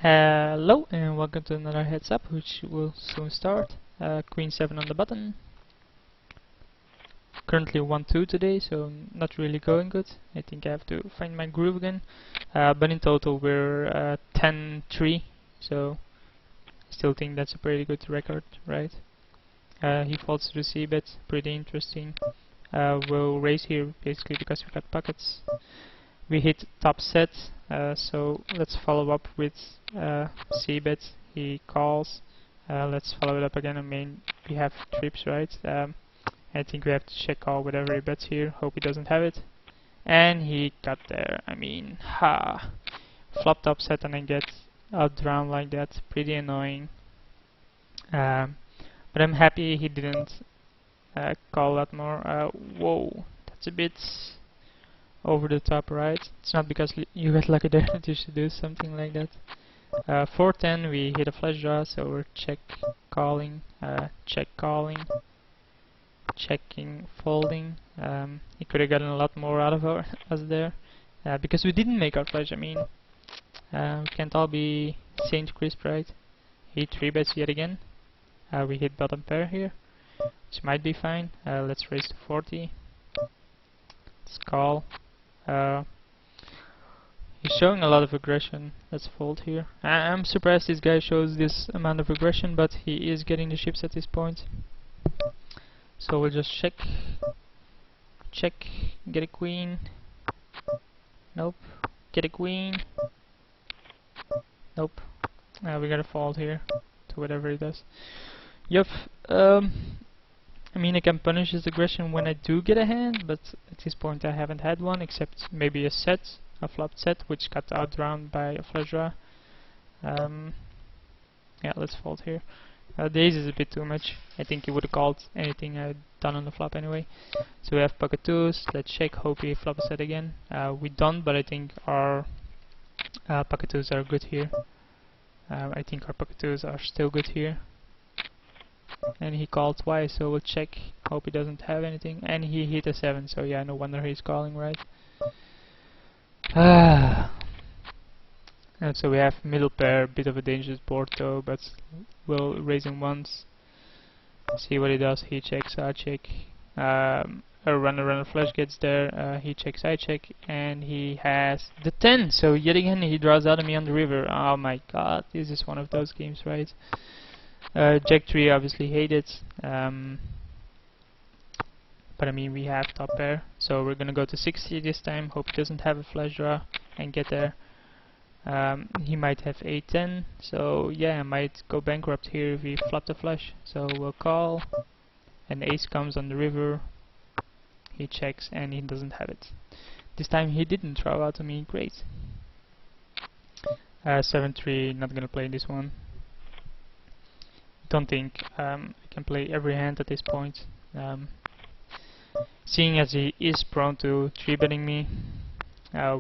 Hello and welcome to another heads up, which will soon start. Queen 7 on the button. Currently 1-2 today, so not really going good. I think I have to find my groove again. But in total we're 10-3, so I still think that's a pretty good record, right? He folds to the c-bet, pretty interesting. We'll raise here basically because we got pockets. We hit top set, so let's follow up with c-bet. He calls. Let's follow it up again. I mean, we have trips, right? I think we have to check call whatever he bets here. Hope he doesn't have it. And he got there. I mean, flopped upset and I get outdrawn like that. Pretty annoying. But I'm happy he didn't call that more. Whoa, that's a bit over the top, right? It's not because you get lucky there that you should do something like that. 4-10, we hit a flush draw, so we're check calling, checking, folding. He could have gotten a lot more out of us there, because we didn't make our flush. I mean, we can't all be Saint Crisp, right? He 3-bets yet again. We hit bottom pair here, which might be fine. Let's raise to 40. Let's call. He's showing a lot of aggression. Let's fold here. I'm surprised this guy shows this amount of aggression, but he is getting the chips at this point. So we'll just check, get a queen. Nope. Get a queen. Nope. We gotta fold here to whatever he does. Yup. I mean, I can punish his aggression when I do get a hand, but at this point I haven't had one, except maybe a flopped set, which got outdrawn by a flush draw. Yeah, let's fold here. The ace is a bit too much. I think he would have called anything I'd done on the flop anyway. So we have pocket twos. Let's check, hope he flop a set again. We don't, but I think our pocket twos are good here. I think our pocket twos are still good here. And he called twice, so we'll check, hope he doesn't have anything. And he hit a 7, so yeah, no wonder he's calling, right? And so we have middle pair, bit of a dangerous board though, but we'll raise him once, see what he does. He checks, I check. A runner flush gets there, he checks, I check, and he has the 10, so yet again he draws out of me on the river. Oh my god, this is one of those games, right? Jack 3 obviously hate it, but I mean, we have top pair, so we're gonna go to 60 this time. Hope he doesn't have a flush draw and get there. He might have 8-10, so yeah, I might go bankrupt here if we flop the flush. So we'll call, and ace comes on the river. He checks and he doesn't have it. This time he didn't throw out to me. Great. 7-3, not gonna play this one. Don't think I can play every hand at this point. Seeing as he is prone to 3-betting me,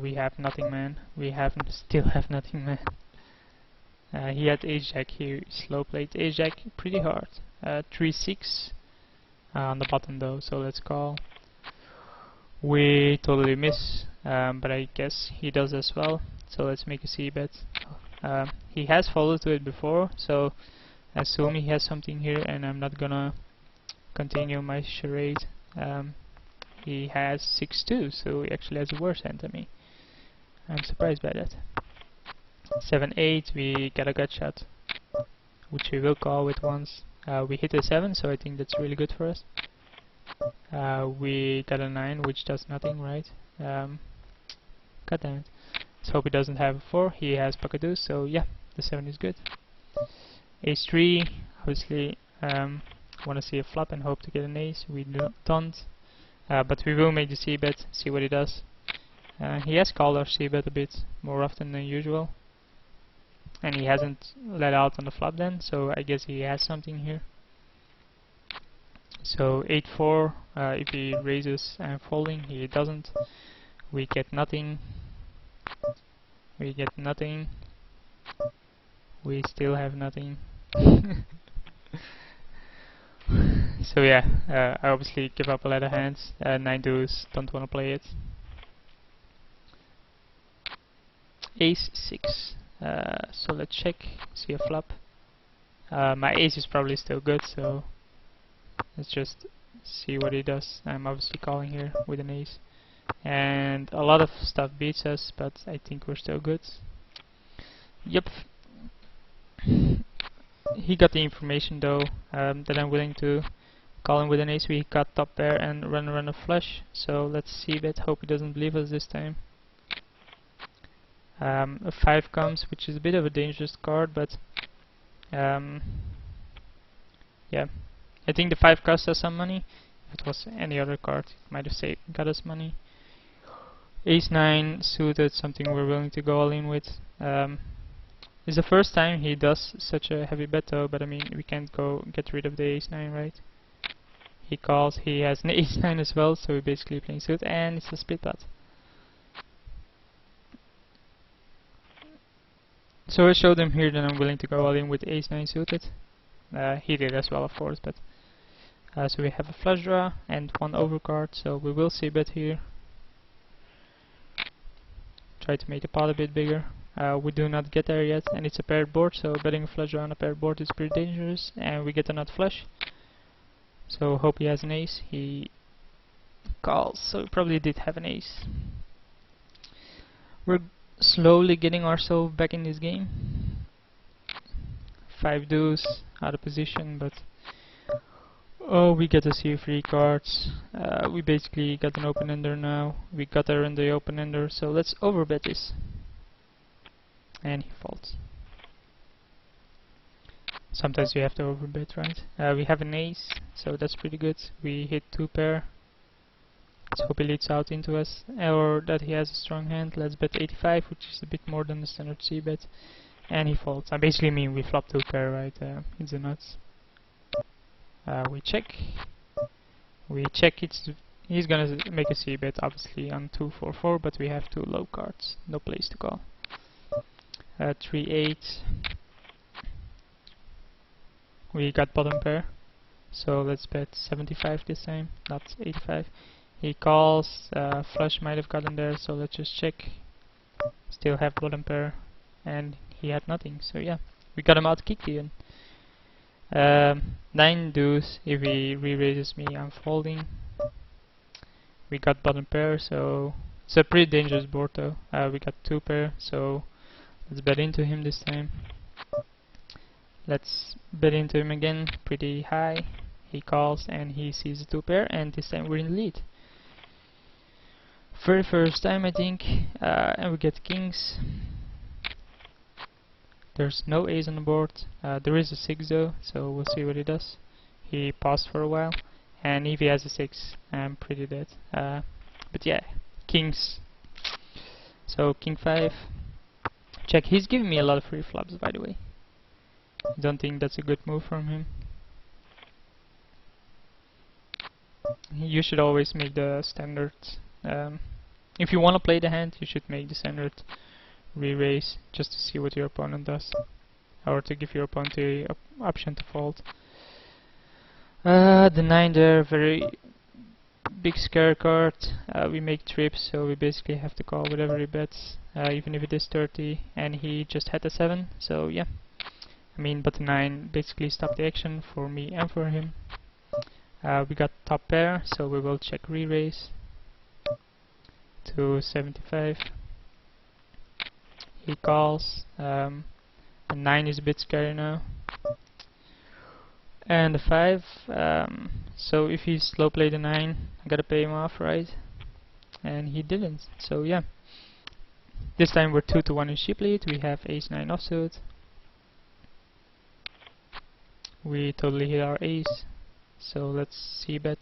we have nothing, man. Still have nothing, man. He had ace-jack here, slow played ace-jack pretty hard. 3-6 on the button though, so let's call. We totally miss, but I guess he does as well. So let's make a c-bet. He has followed to it before, so assume he has something here, and I'm not gonna continue my charade. He has 6-2, so he actually has a worse hand than me. I'm surprised by that. 7-8, we got a gut shot, which we will call with once. We hit a 7, so I think that's really good for us. We got a 9, which does nothing, right? God damn it. Let's hope he doesn't have a 4. He has pocket deuce, so yeah, the 7 is good. Ace 3, obviously want to see a flop and hope to get an ace. We don't, but we will make the c-bet, see what he does. He has called our c-bet a bit more often than usual, and he hasn't let out on the flop then, so I guess he has something here. So 8-4, if he raises and folding, he doesn't. We get nothing. We get nothing. We still have nothing. So yeah, I obviously give up a lot of hands. 9 deuce, don't want to play it. Ace 6, So let's check, see a flop. My ace is probably still good, so let's just see what he does. I'm obviously calling here with an ace. And a lot of stuff beats us, but I think we're still good. Yep. He got the information though, that I'm willing to call him with an ace. We got top pair and run a flush, so let's see that. Hope he doesn't believe us this time. A 5 comes, which is a bit of a dangerous card, but yeah, I think the 5 cost us some money. If it was any other card, it might have got us money. Ace 9 suited, something we're willing to go all in with. It's the first time he does such a heavy bet though, but I mean, we can't go get rid of the ace 9, right? He calls, he has an ace 9 as well, so we're basically playing suit, and it's a split pot. So I showed him here that I'm willing to go all in with ace 9 suited. He did as well, of course, but so we have a flush draw and 1 overcard, so we will see bet here. Try to make the pot a bit bigger. We do not get there yet, and it's a paired board, so betting a flush draw on a paired board is pretty dangerous, and we get a nut flush. So hope he has an ace. He calls, so he probably did have an ace. We're slowly getting ourselves back in this game. 5 deuce, out of position, but oh, we get to see 3 cards. We basically got an open ender now. We got there in the open ender, so let's overbet this. And he folds. Sometimes you have to overbet, right? We have an ace, so that's pretty good. We hit 2 pair. Let's hope he leads out into us, or that he has a strong hand. Let's bet 85, which is a bit more than the standard C bet. And he folds. I basically mean we flop 2 pair, right? It's a nuts. We check. We check. He's gonna make a C bet, obviously, on 2-4-4, but we have 2 low cards. No place to call. 3-8. We got bottom pair, so let's bet 75 this time, not 85. He calls, flush might have gotten there, so let's just check. Still have bottom pair, and he had nothing, so yeah, we got him out kicked even. 9 deuce, if he re-raises me, I'm folding. We got bottom pair, so it's a pretty dangerous board though. We got 2 pair, so let's bet into him this time. Let's bet into him again, pretty high. He calls and he sees a 2 pair, and this time we're in the lead. Very first time, I think, and we get kings. There's no ace on the board. There is a 6 though, so we'll see what he does. He paused for a while, and if he has a 6, I'm pretty dead. But yeah, kings. So king 5. Check. He's giving me a lot of free flops, by the way. Don't think that's a good move from him. You should always make the standard. If you want to play the hand, you should make the standard re-raise just to see what your opponent does, or to give your opponent the option to fold. The 9 there, very big scare card. We make trips, so we basically have to call whatever he bets, even if it is 30, and he just had a 7, so yeah. I mean, but the 9 basically stopped the action for me and for him. We got top pair, so we will check re-raise to 75. He calls. A 9 is a bit scary now. And the 5. So if he slow played the 9, I gotta pay him off, right? And he didn't. So yeah. This time we're 2-1 in sheep lead. We have ace 9 offsuit. We totally hit our ace. So let's see bet.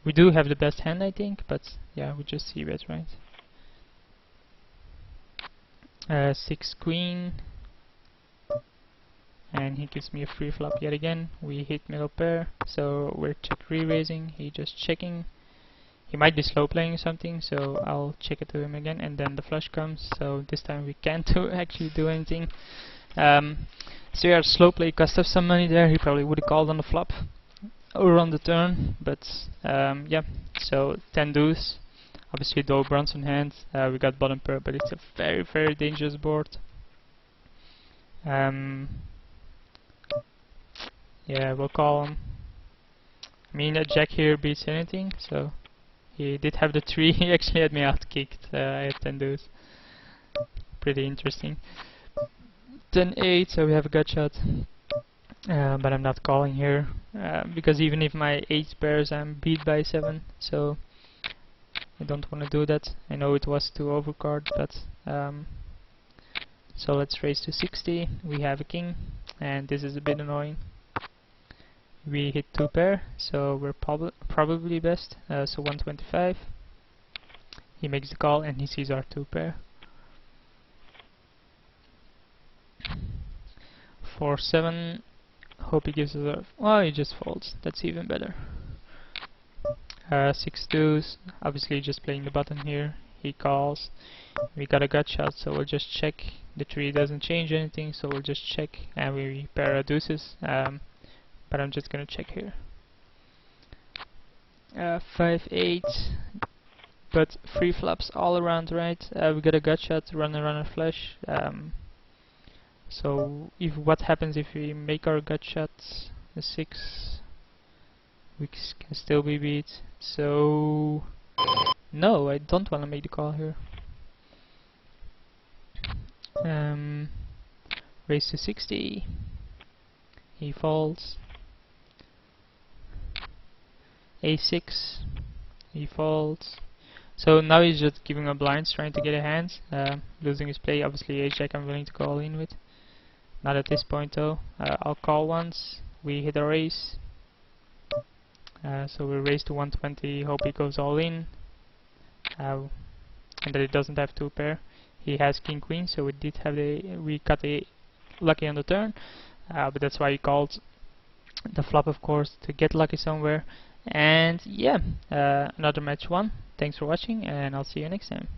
We do have the best hand, I think, but yeah, we just see bet, right? 6 queen, and he gives me a free flop yet again. We hit middle pair, so we're check re-raising. He just checking. He might be slow playing something, so I'll check it to him again, and then the flush comes. So this time we can't actually do anything. So yeah, slow play cost us some money there. He probably would have called on the flop or on the turn, but yeah. So 10 deuce. Obviously, though bronze in hand, we got bottom pair, but it's a very, very dangerous board. Yeah, we'll call him. I mean, a jack here beats anything, so he did have the 3. He actually had me outkicked. I had 10 deuce. Pretty interesting. 10-8, so we have a gut shot. But I'm not calling here, because even if my 8 pairs, I'm beat by 7, so I don't want to do that. I know it was too overcard, but so let's raise to 60. We have a king, and this is a bit annoying. We hit 2 pair, so we're probably best. So 125. He makes the call, and he sees our 2 pair. 4-7. Hope he gives us a. Oh, he just folds. That's even better. 6 deuce. Obviously, just playing the button here. He calls. We got a gut shot, so we'll just check. The tree doesn't change anything, so we'll just check, and we pair our deuces. But I'm just gonna check here. 5-8. But free flops all around, right? We got a gut shot, runner, flush. So if what happens if we make our gut shots a 6, we can still be beat. So no, I don't want to make the call here. Raise to 60. He folds. A6. He folds. So now he's just giving up blinds, trying to get a hand, losing his play. Obviously, ace jack I'm willing to call in with. Not at this point though. I'll call once. We hit our ace. So we raise to 120. Hope he goes all in. And that it doesn't have 2 pair. He has king queen, so we did have we got a lucky on the turn. But that's why he called the flop, of course, to get lucky somewhere. And yeah, another match won. Thanks for watching, and I'll see you next time.